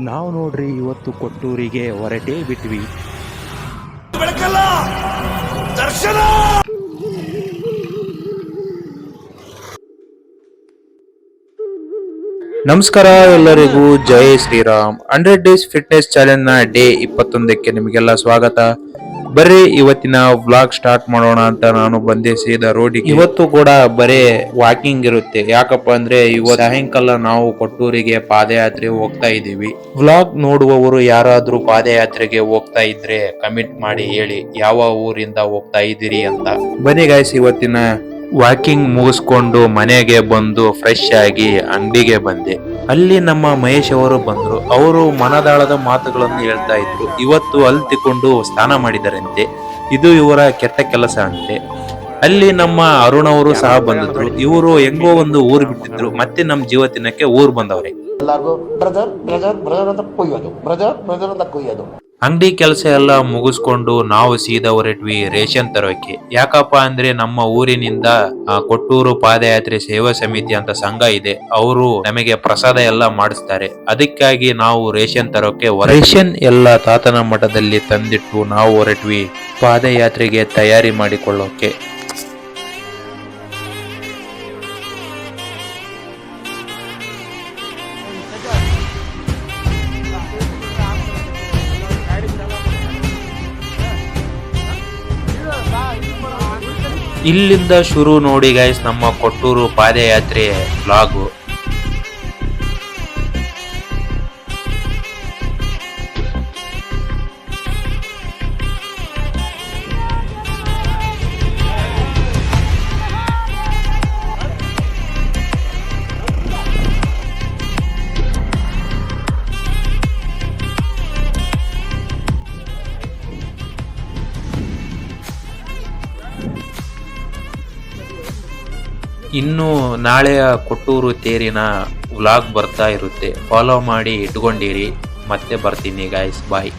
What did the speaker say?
ನಾವು ನೋಡ್ರಿ ಇವತ್ತು ಕೊಟ್ಟೂರಿಗೆ ಹೊರಟೇ ಬಿಟ್ವಿ. ನಮಸ್ಕಾರ ಎಲ್ಲರಿಗೂ, ಜೈ ಶ್ರೀರಾಮ್. 100 ಡೇಸ್ ಫಿಟ್ನೆಸ್ ಚಾಲೆಂಜ್ ನ ಡೇ 21ಕ್ಕೆ ನಿಮಗೆಲ್ಲ ಸ್ವಾಗತ. ಬರ್ರಿ ಇವತ್ತಿನ ವ್ಲಾಗ್ ಸ್ಟಾರ್ಟ್ ಮಾಡೋಣ ಅಂತ ನಾನು ಬಂದೆ ಸೀದಾ ರೋಡಿಗೆ. ಇವತ್ತು ಕೂಡ ಬರೇ ವಾಕಿಂಗ್ ಇರುತ್ತೆ. ಯಾಕಪ್ಪ ಅಂದ್ರೆ ಇವತ್ತು ಸಾಯಂಕಾಲ ನಾವು ಕೊಟ್ಟೂರಿಗೆ ಪಾದಯಾತ್ರೆ ಹೋಗ್ತಾ ಇದೀವಿ. ವ್ಲಾಗ್ ನೋಡುವವರು ಯಾರಾದ್ರೂ ಪಾದಯಾತ್ರೆಗೆ ಹೋಗ್ತಾ ಇದ್ರೆ ಕಮೆಂಟ್ ಮಾಡಿ ಹೇಳಿ ಯಾವ ಊರಿಂದ ಹೋಗ್ತಾ ಇದ್ದೀರಿ ಅಂತ. ಬನ್ನಿ ಗಾಯ್ಸ್, ಇವತ್ತಿನ ವಾಕಿಂಗ್ ಮುಗಿಸ್ಕೊಂಡು ಮನೆಗೆ ಬಂದು ಫ್ರೆಶ್ ಆಗಿ ಅಂಗಡಿಗೆ ಬಂದೆ. ಅಲ್ಲಿ ನಮ್ಮ ಮಹೇಶ್ ಅವರು ಬಂದ್ರು. ಅವರು ಮನದಾಳದ ಮಾತುಗಳನ್ನು ಹೇಳ್ತಾ ಇದ್ರು. ಇವತ್ತು ಅಲ್ತಿಕೊಂಡು ಸ್ನಾನ ಮಾಡಿದರಂತೆ. ಇದು ಇವರ ಕೆಟ್ಟ ಕೆಲಸ ಅಂತೆ. ಅಲ್ಲಿ ನಮ್ಮ ಅರುಣ್ ಅವರು ಸಹ ಬಂದಿದ್ರು. ಇವರು ಹೆಂಗೋ ಒಂದು ಊರು ಬಿಟ್ಟಿದ್ರು, ಮತ್ತೆ ನಮ್ಮ ಜೀವತಿನಕ್ಕೆ ಊರ್ ಬಂದವ್ರೆ. ಅಂಗಡಿ ಕೆಲಸ ಎಲ್ಲ ಮುಗಿಸ್ಕೊಂಡು ನಾವು ಸೀದಾ ಹೊರಟ್ವಿ ರೇಷನ್ ತರೋಕೆ. ಯಾಕಪ್ಪ ಅಂದ್ರೆ ನಮ್ಮ ಊರಿನಿಂದ ಕೊಟ್ಟೂರು ಪಾದಯಾತ್ರೆ ಸೇವಾ ಸಮಿತಿ ಅಂತ ಸಂಘ ಇದೆ. ಅವರು ನಮಗೆ ಪ್ರಸಾದ ಎಲ್ಲ ಮಾಡಿಸ್ತಾರೆ. ಅದಕ್ಕಾಗಿ ನಾವು ರೇಷನ್ ತರೋಕೆ ರೇಷನ್ ಎಲ್ಲ ತಾತನ ಮಠದಲ್ಲಿ ತಂದಿಟ್ಟು ನಾವು ಹೊರಟ್ವಿ ಪಾದಯಾತ್ರೆಗೆ ತಯಾರಿ ಮಾಡಿಕೊಳ್ಳೋಕೆ. ಇಲ್ಲಿಂದ ಶುರು ನೋಡಿ ಗೈಸ್ ನಮ್ಮ ಕೊಟ್ಟೂರು ಪಾದಯಾತ್ರೆ ವ್ಲಾಗು. ಇನ್ನು ನಾಳೆಯ ಕೊಟ್ಟೂರು ತೇರಿನ ವ್ಲಾಗ್ ಬರ್ತಾ ಇರುತ್ತೆ. ಫಾಲೋ ಮಾಡಿ ಇಟ್ಕೊಂಡಿರಿ. ಮತ್ತೆ ಬರ್ತೀನಿ ಗಾಯ್ಸ್, ಬಾಯ್.